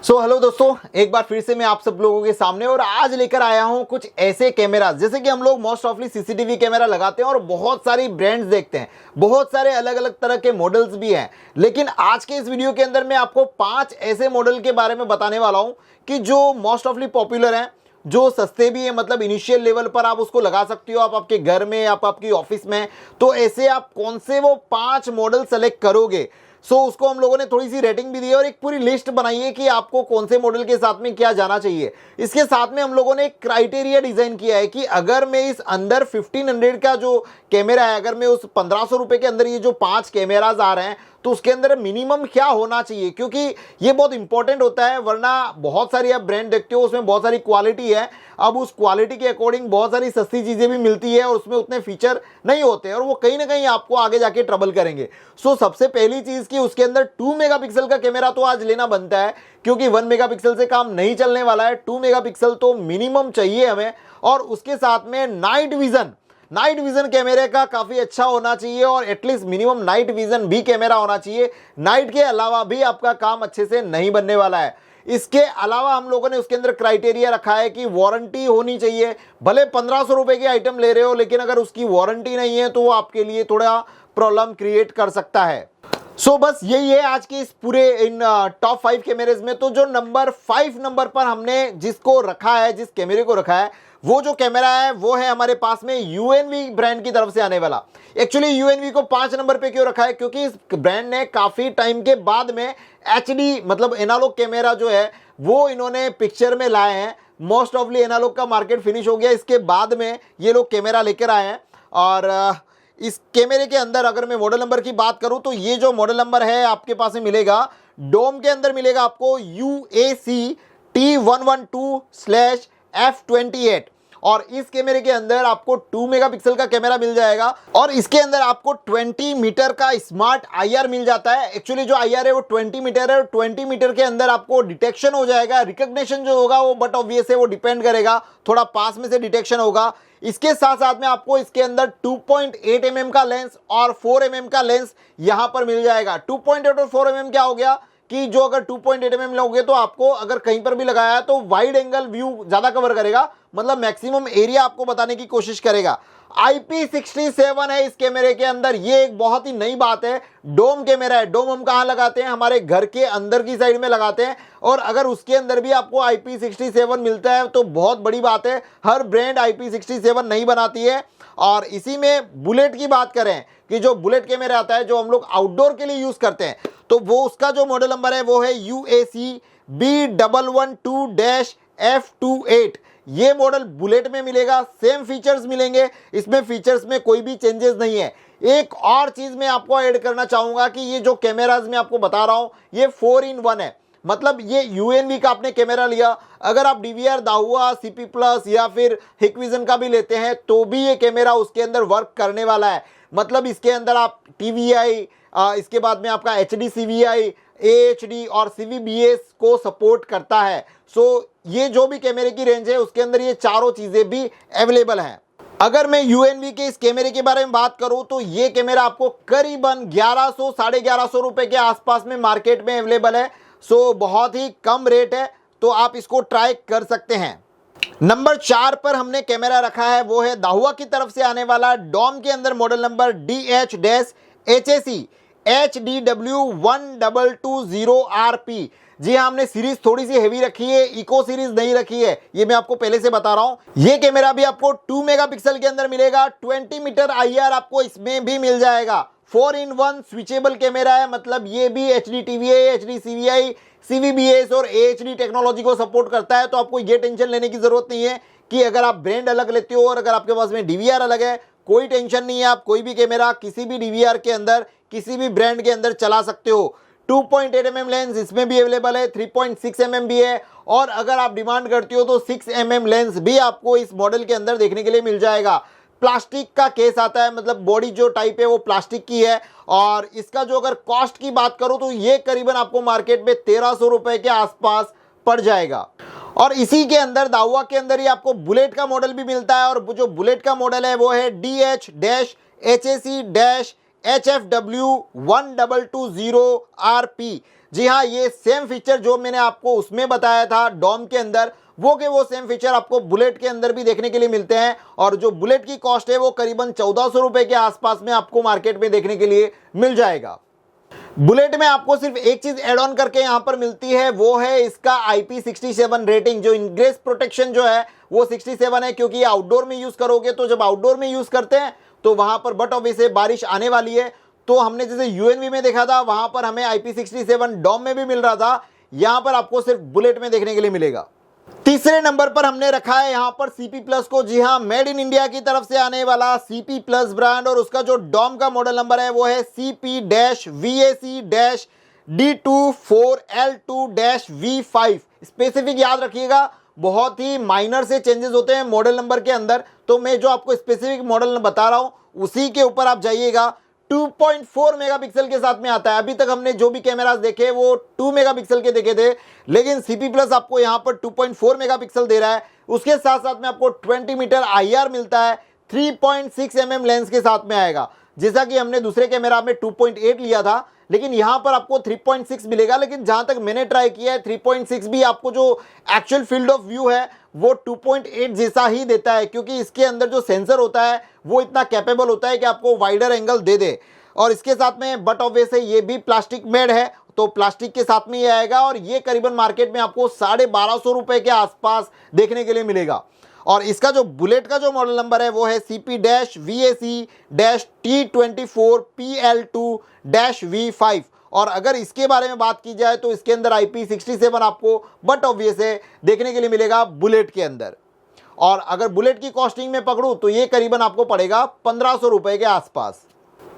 Hello दोस्तों, एक बार फिर से मैं आप सब लोगों के सामने और आज लेकर आया हूं कुछ ऐसे कैमरा। जैसे कि हम लोग मोस्ट ऑफली सीसीटीवी कैमरा लगाते हैं और बहुत सारी ब्रांड्स देखते हैं, बहुत सारे अलग अलग तरह के मॉडल्स भी हैं। लेकिन आज के इस वीडियो के अंदर मैं आपको 5 ऐसे मॉडल के बारे में बताने वाला हूं कि जो मोस्ट ऑफली पॉपुलर हैं, जो सस्ते भी है, मतलब इनिशियल लेवल पर आप उसको लगा सकते हो, आप आपके घर में, आप आपकी ऑफिस में। तो ऐसे आप कौन से वो 5 मॉडल सेलेक्ट करोगे। उसको हम लोगों ने थोड़ी सी रेटिंग भी दी है और एक पूरी लिस्ट बनाई है कि आपको कौन से मॉडल के साथ में क्या जाना चाहिए। इसके साथ में हम लोगों ने एक क्राइटेरिया डिजाइन किया है कि अगर मैं इस अंडर 1500 का जो कैमरा है, अगर मैं उस 1500 रुपए के अंदर ये जो 5 कैमराज आ रहे हैं, तो उसके अंदर मिनिमम क्या होना चाहिए, क्योंकि ये बहुत इंपॉर्टेंट होता है। वरना बहुत सारी आप ब्रांड देखते हो, उसमें बहुत सारी क्वालिटी है, अब उस क्वालिटी के अकॉर्डिंग बहुत सारी सस्ती चीजें भी मिलती है और उसमें उतने फीचर नहीं होते और वो कहीं ना कहीं आपको आगे जाके ट्रबल करेंगे। सबसे पहली चीज कि उसके अंदर 2 मेगापिक्सल का कैमरा तो आज लेना बनता है, क्योंकि 1 मेगापिक्सल से काम नहीं चलने वाला है। 2 मेगापिक्सल तो मिनिमम चाहिए हमें। और उसके साथ में नाइट विजन कैमरे का काफी अच्छा होना चाहिए और एटलीस्ट मिनिमम नाइट विजन भी कैमरा होना चाहिए। नाइट के अलावा भी आपका काम अच्छे से नहीं बनने वाला है। इसके अलावा हम लोगों ने उसके अंदर क्राइटेरिया रखा है कि वारंटी होनी चाहिए। भले 1500 रुपए की आइटम ले रहे हो, लेकिन अगर उसकी वारंटी नहीं है तो वो आपके लिए थोड़ा प्रॉब्लम क्रिएट कर सकता है। बस यही है आज के इस पूरे इन टॉप 5 कैमरेज में। तो जो नंबर 5 नंबर पर हमने जिसको रखा है, जिस कैमरे को रखा है, वो जो कैमरा है वो है हमारे पास में यूएनवी ब्रांड की तरफ से आने वाला। एक्चुअली यूएनवी को 5 नंबर पे क्यों रखा है, क्योंकि इस ब्रांड ने काफी टाइम के बाद में एचडी मतलब एनालॉग कैमरा जो है वो इन्होंने पिक्चर में लाए हैं। मोस्ट ऑफली एनालॉग का मार्केट फिनिश हो गया, इसके बाद में ये लोग कैमरा लेकर आए हैं। और इस कैमरे के अंदर अगर मैं मॉडल नंबर की बात करूं तो ये जो मॉडल नंबर है आपके पास में मिलेगा, डोम के अंदर मिलेगा आपको UAC T112/F28 और इस कैमरे के अंदर आपको 2 मेगापिक्सल का कैमरा मिल जाएगा और इसके अंदर आपको 20 मीटर का स्मार्ट IR मिल जाता है। एक्चुअली जो IR है वो 20 मीटर है और 20 मीटर के अंदर आपको डिटेक्शन हो जाएगा। रिकॉग्निशन जो होगा वो बट ऑब्वियस है वो डिपेंड करेगा, थोड़ा पास में से डिटेक्शन होगा। इसके साथ साथ में आपको इसके अंदर 2.8 mm का लेंस और 4 mm का लेंस यहां पर मिल जाएगा। 2.8 और 4 mm क्या हो गया कि जो अगर 2.8 mm लोगे तो आपको अगर कहीं पर भी लगाया है तो वाइड एंगल व्यू ज्यादा कवर करेगा, मतलब मैक्सिमम एरिया आपको बताने की कोशिश करेगा। IP67 है इस कैमरे के अंदर, ये एक बहुत ही नई बात है। डोम कैमरा है। डोम हम कहां लगाते हैं, हमारे घर के अंदर की साइड में लगाते हैं और अगर उसके अंदर भी आपको IP67 मिलता है तो बहुत बड़ी बात है। हर ब्रांड IP67 नहीं बनाती है। और इसी में बुलेट की बात करें कि जो बुलेट कैमरा आता है जो हम लोग आउटडोर के लिए यूज करते हैं, तो वो उसका जो मॉडल नंबर है वो है UAC B112-F28। ये मॉडल बुलेट में मिलेगा, सेम फीचर्स मिलेंगे, इसमें फीचर्स में कोई भी चेंजेस नहीं है। एक और चीज मैं आपको ऐड करना चाहूंगा कि ये जो कैमराज मैं आपको बता रहा हूं ये 4-in-1 है। मतलब ये UNV का आपने कैमरा लिया, अगर आप DVR, दाहुआ, CP प्लस या फिर हिकविजन का भी लेते हैं तो भी ये कैमरा उसके अंदर वर्क करने वाला है। मतलब इसके अंदर आप TVI, इसके बाद में आपका HD CVI, AHD और CVBS को सपोर्ट करता है। ये जो भी कैमरे की रेंज है उसके अंदर ये चारों चीजें भी अवेलेबल हैं। अगर मैं UNV के इस कैमरे के बारे में बात करूं तो ये कैमरा आपको करीबन 1100 साढ़े 1100 रुपए के आसपास में मार्केट में अवेलेबल है। बहुत ही कम रेट है, तो आप इसको ट्राई कर सकते हैं। नंबर 4 पर हमने कैमरा रखा है वो है दाहुआ की तरफ से आने वाला डॉम के अंदर मॉडल नंबर DH-HAC HDW1220RP। जी हाँ, हमने सीरीज थोड़ी सी हेवी रखी है, इको सीरीज नहीं रखी है, ये मैं आपको पहले से बता रहा हूं। ये कैमरा भी आपको 2 मेगापिक्सल के अंदर मिलेगा, 20 मीटर IR आपको इसमें भी मिल जाएगा। 4-in-1 स्विचेबल कैमरा है, मतलब ये भी HD TVI, HD CVI, CVBS और AHD टेक्नोलॉजी को सपोर्ट करता है। तो आपको ये टेंशन लेने की जरूरत नहीं है कि अगर आप ब्रांड अलग लेते हो और अगर आपके पास में DVR अलग है, कोई टेंशन नहीं है। आप कोई भी कैमरा किसी भी DVR के अंदर, किसी भी ब्रांड के अंदर चला सकते हो। 2.8 mm लेंस इसमें भी अवेलेबल है, 3.6 mm भी है और अगर आप डिमांड करते हो तो 6 mm लेंस भी आपको इस मॉडल के अंदर देखने के लिए मिल जाएगा। प्लास्टिक का केस आता है, मतलब बॉडी जो टाइप है वो प्लास्टिक की है। और इसका जो अगर कॉस्ट की बात करूं तो ये करीबन आपको मार्केट में 1300 रुपए के आसपास पड़ जाएगा। और इसी के अंदर दाहुआ के अंदर ही आपको बुलेट का मॉडल भी मिलता है और जो बुलेट का मॉडल है वो है DH-HAC-HFW1220RP। जी हाँ, ये सेम फीचर जो मैंने आपको उसमें बताया था डॉम के अंदर, वो सेम फीचर आपको बुलेट के अंदर भी देखने के लिए मिलते हैं। और जो बुलेट की कॉस्ट है वो करीबन 1400 रुपए के आसपास में आपको मार्केट में देखने के लिए मिल जाएगा। बुलेट में आपको सिर्फ एक चीज एड ऑन करके यहां पर मिलती है, वो है इसका IP67 रेटिंग। जो इंग्रेस प्रोटेक्शन जो है वो 67 है, क्योंकि आउटडोर में यूज करोगे तो जब आउटडोर में यूज करते हैं तो वहां पर बट ऑब्वियसली बारिश आने वाली है, तो हमने जैसे यूएनवी में देखा था वहां पर हमें IP67 डॉम में भी मिल रहा था, यहां पर आपको सिर्फ बुलेट में देखने के लिए मिलेगा। तीसरे नंबर पर हमने रखा है यहां पर CP प्लस को। जी हां, मेड इन इंडिया की तरफ से आने वाला CP प्लस ब्रांड, और उसका जो डॉम का मॉडल नंबर है वो है CP-VAC-D24L2-V5। स्पेसिफिक याद रखिएगा, बहुत ही माइनर से चेंजेस होते हैं मॉडल नंबर के अंदर, तो मैं जो आपको स्पेसिफिक मॉडल बता रहा हूं उसी के ऊपर आप जाइएगा। 2.4 मेगापिक्सल के साथ में आता है। अभी तक हमने जो भी कैमरास देखे वो 2 मेगापिक्सल के देखे थे, लेकिन CP प्लस आपको यहां पर 2.4 मेगापिक्सल दे रहा है। उसके साथ साथ में आपको 20 मीटर IR मिलता है, 3.6 mm लेंस के साथ में आएगा। जैसा कि हमने दूसरे कैमरा में 2.8 लिया था, लेकिन यहां पर आपको 3.6 मिलेगा। लेकिन जहां तक मैंने ट्राई किया है 3.6 भी आपको जो एक्चुअल फील्ड ऑफ व्यू है वो 2.8 जैसा ही देता है, क्योंकि इसके अंदर जो सेंसर होता है वो इतना कैपेबल होता है कि आपको वाइडर एंगल दे दे। और इसके साथ में बट ऑब्वियसली ये भी प्लास्टिक मेड है, तो प्लास्टिक के साथ में ये आएगा, और ये करीबन मार्केट में आपको 1250 रुपए के आसपास देखने के लिए मिलेगा। और इसका जो बुलेट का जो मॉडल नंबर है वो है CP-VAC-T24PL2-V5। और अगर इसके बारे में बात की जाए तो इसके अंदर IP67 आपको बट ऑब्वियस है देखने के लिए मिलेगा बुलेट के अंदर। और अगर बुलेट की कॉस्टिंग में पकड़ूं तो ये करीबन आपको पड़ेगा 1500 रुपए के आसपास।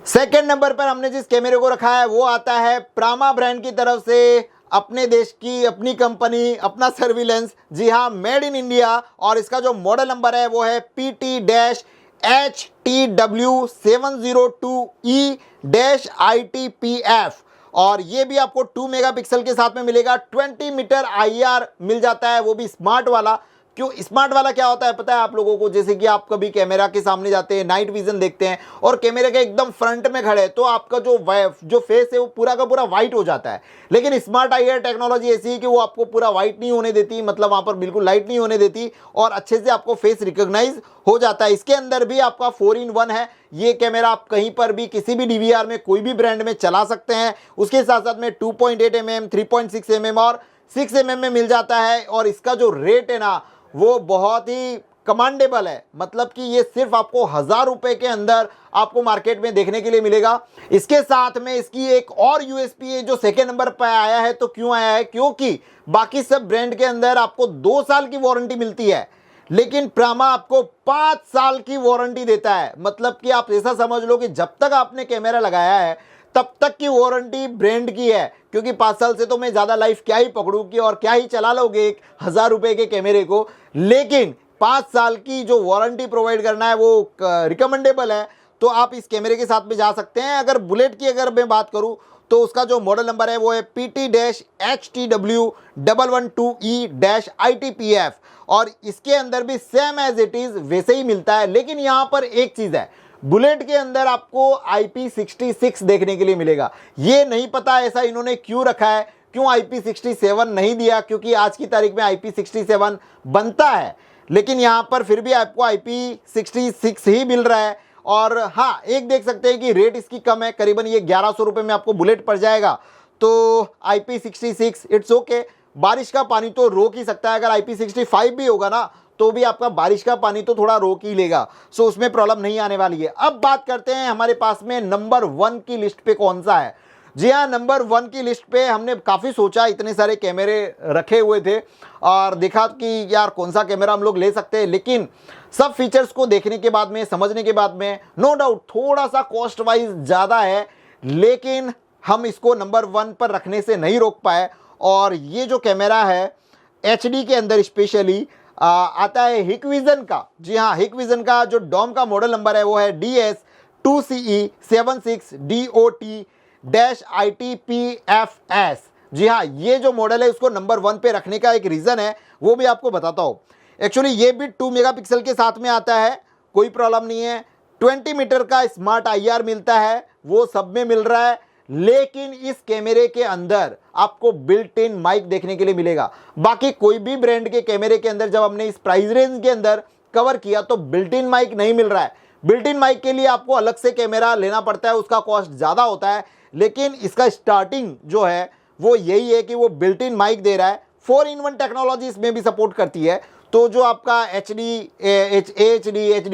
सेकंड नंबर पर हमने जिस कैमरे को रखा है वो आता है प्रामा ब्रांड की तरफ से, अपने देश की अपनी कंपनी, अपना सर्विलेंस। जी हाँ, मेड इन इंडिया, और इसका जो मॉडल नंबर है वो है PT-HTW702E-ITPF। और ये भी आपको 2 मेगापिक्सल के साथ में मिलेगा। 20 मीटर IR मिल जाता है, वो भी स्मार्ट वाला। क्यों स्मार्ट वाला क्या होता है पता है आप लोगों को? जैसे कि आप कभी कैमरा के सामने जाते हैं, नाइट विजन देखते हैं और कैमरे के एकदम फ्रंट में खड़े हैं, तो आपका जो फेस है वो पूरा का पूरा व्हाइट हो जाता है। लेकिन स्मार्ट IR टेक्नोलॉजी ऐसी है कि वो आपको पूरा व्हाइट नहीं होने देती, मतलब वहां पर बिल्कुल लाइट नहीं होने देती, और अच्छे से आपको फेस रिकॉग्नाइज हो जाता है। इसके अंदर भी आपका 4-in-1 है। ये कैमरा आप कहीं पर भी किसी भी DVR में कोई भी ब्रांड में चला सकते हैं। उसके साथ साथ में 2.8 mm, 3.6 mm और 6 mm में मिल जाता है। और इसका जो रेट है ना वो बहुत ही कमांडेबल है, मतलब कि ये सिर्फ आपको 1000 रुपए के अंदर आपको मार्केट में देखने के लिए मिलेगा। इसके साथ में इसकी एक और USP है जो सेकेंड नंबर पर आया है। तो क्यों आया है? क्योंकि बाकी सब ब्रांड के अंदर आपको 2 साल की वारंटी मिलती है, लेकिन प्रामा आपको 5 साल की वारंटी देता है। मतलब कि आप ऐसा समझ लो कि जब तक आपने कैमरा लगाया है तब तक की वारंटी ब्रांड की है, क्योंकि 5 साल से तो मैं ज्यादा लाइफ क्या ही पकड़ूं कि और क्या ही चला लोगे एक 1000 रुपए के कैमरे को। लेकिन 5 साल की जो वारंटी प्रोवाइड करना है वो रिकमेंडेबल है, तो आप इस कैमरे के साथ में जा सकते हैं। अगर बुलेट की अगर मैं बात करूं तो उसका जो मॉडल नंबर है वो है PT-HTW112E-ITPF, और इसके अंदर भी सेम एज इट इज वैसे ही मिलता है। लेकिन यहां पर एक चीज है, बुलेट के अंदर आपको IP66 देखने के लिए मिलेगा। ये नहीं पता ऐसा इन्होंने क्यों रखा है, क्यों IP67 नहीं दिया, क्योंकि आज की तारीख में IP67 बनता है, लेकिन यहां पर फिर भी आपको IP66 ही मिल रहा है। और हाँ, एक देख सकते हैं कि रेट इसकी कम है, करीबन ये 1100 रुपए में आपको बुलेट पड़ जाएगा। तो IP66 इट्स ओके, बारिश का पानी तो रोक ही सकता है। अगर IP65 भी होगा ना तो भी आपका बारिश का पानी तो थोड़ा रोक ही लेगा, सो उसमें प्रॉब्लम नहीं आने वाली है। अब बात करते हैं हमारे पास में नंबर 1 की लिस्ट पे कौन सा है। जी हाँ, नंबर 1 की लिस्ट पे हमने काफ़ी सोचा, इतने सारे कैमरे रखे हुए थे और देखा कि यार कौन सा कैमरा हम लोग ले सकते हैं। लेकिन सब फीचर्स को देखने के बाद में, समझने के बाद में, नो डाउट थोड़ा सा कॉस्ट वाइज ज़्यादा है, लेकिन हम इसको नंबर 1 पर रखने से नहीं रोक पाए। और ये जो कैमरा है HD के अंदर स्पेशली आता है हिकविजन का। जी हाँ, हिकविजन का जो डॉम का मॉडल नंबर है वो है DS2CE76DOT-ITPFS। जी हाँ, ये जो मॉडल है उसको नंबर 1 पे रखने का एक रीज़न है, वो भी आपको बताता हूँ। एक्चुअली ये भी 2 मेगापिक्सल के साथ में आता है, कोई प्रॉब्लम नहीं है। 20 मीटर का स्मार्ट IR मिलता है, वो सब में मिल रहा है। लेकिन इस कैमरे के अंदर आपको बिल्ट इन माइक देखने के लिए मिलेगा। बाकी कोई भी ब्रांड के कैमरे के अंदर जब हमने इस प्राइस रेंज के अंदर कवर किया तो बिल्ट इन माइक नहीं मिल रहा है। बिल्ट इन माइक के लिए आपको अलग से कैमरा लेना पड़ता है, उसका कॉस्ट ज़्यादा होता है, लेकिन इसका स्टार्टिंग जो है वो यही है कि वो बिल्ट इन माइक दे रहा है। 4-in-1 टेक्नोलॉजी इसमें भी सपोर्ट करती है। तो जो आपका HD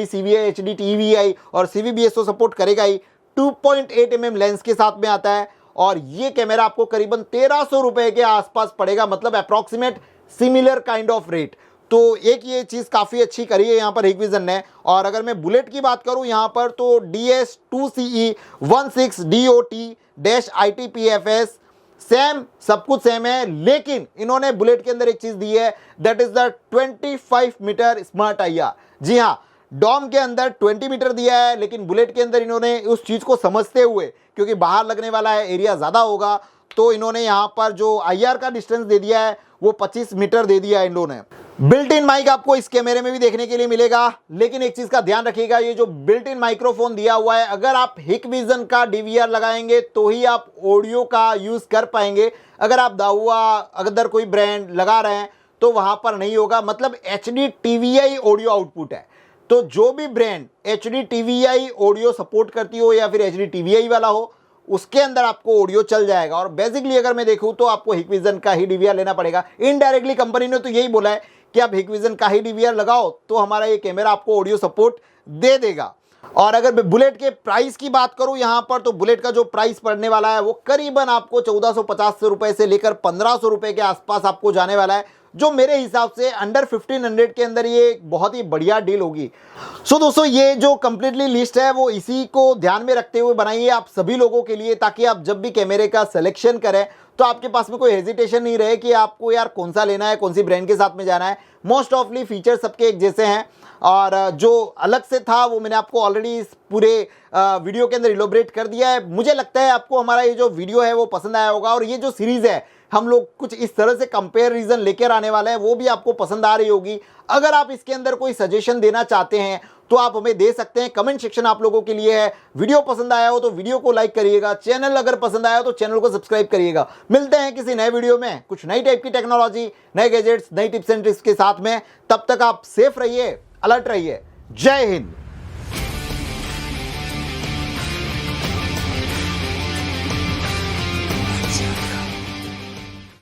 CVI, HD TVI और CVBS तो सपोर्ट करेगा ही। 2.8 mm लेंस के साथ में आता है और ये कैमरा आपको करीबन 1300 रुपए के आसपास पड़ेगा, मतलब approximate similar kind of rate. तो एक ये चीज़ काफ़ी अच्छी करी है यहाँ पर हिकविजन ने। और अगर मैं बुलेट की बात करूँ यहाँ पर तो DS2CE16DOT-ITPFS सेम, सब कुछ सेम है, लेकिन इन्होंने बुलेट के अंदर एक चीज दी है, that is the 25 metre smart IR। जी हाँ, डॉम के अंदर 20 मीटर दिया है, लेकिन बुलेट के अंदर इन्होंने उस चीज को समझते हुए, क्योंकि बाहर लगने वाला है, एरिया ज्यादा होगा, तो इन्होंने यहाँ पर जो IR का डिस्टेंस दे दिया है वो 25 मीटर दे दिया है इन्होंने। बिल्ट इन माइक आपको इस कैमरे में भी देखने के लिए मिलेगा, लेकिन एक चीज का ध्यान रखिएगा, ये जो बिल्ट इन माइक्रोफोन दिया हुआ है, अगर आप हिकविजन का DVR लगाएंगे तो ही आप ऑडियो का यूज कर पाएंगे। अगर आप दाहुआ अगर कोई ब्रांड लगा रहे हैं तो वहां पर नहीं होगा, मतलब HD TVI ऑडियो आउटपुट है। तो जो भी brand HD TVI audio support करती हो या फिर HD TVI वाला हो, उसके अंदर आपको ऑडियो चल जाएगा। और बेसिकली अगर मैं देखूं तो आपको हिकविजन का ही DVR लेना पड़ेगा। इनडायरेक्टली कंपनी ने तो यही बोला है कि आप हिकविजन का ही DVR लगाओ तो हमारा ये कैमरा आपको ऑडियो सपोर्ट दे देगा। और अगर मैं बुलेट के प्राइस की बात करूं यहां पर, तो बुलेट का जो प्राइस पड़ने वाला है वो करीबन आपको 1450 रुपए से लेकर 1500 रुपए के आसपास आपको जाने वाला है, जो मेरे हिसाब से अंडर 1500 के अंदर ये बहुत ही बढ़िया डील होगी। सो दोस्तों, ये जो कंप्लीटली लिस्ट है वो इसी को ध्यान में रखते हुए बनाई है आप सभी लोगों के लिए, ताकि आप जब भी कैमरे का सिलेक्शन करें तो आपके पास में कोई हेजिटेशन नहीं रहे कि आपको यार कौन सा लेना है, कौन सी ब्रांड के साथ में जाना है। मोस्ट ऑफली फीचर सबके एक जैसे हैं, और जो अलग से था वो मैंने आपको ऑलरेडी इस पूरे वीडियो के अंदर इलोबरेट कर दिया है। मुझे लगता है आपको हमारा ये जो वीडियो है वो पसंद आया होगा, और ये जो सीरीज है हम लोग कुछ इस तरह से कंपैरिजन लेकर आने वाले हैं, वो भी आपको पसंद आ रही होगी। अगर आप इसके अंदर कोई सजेशन देना चाहते हैं तो आप हमें दे सकते हैं, कमेंट सेक्शन आप लोगों के लिए है। वीडियो पसंद आया हो तो वीडियो को लाइक करिएगा, चैनल अगर पसंद आया हो तो चैनल को सब्सक्राइब करिएगा। मिलते हैं किसी नए वीडियो में कुछ नई टाइप की टेक्नोलॉजी, नए गैजेट्स, नई टिप्स एंड ट्रिक्स के साथ में। तब तक आप सेफ रहिए, अलर्ट रहिए। जय हिंद।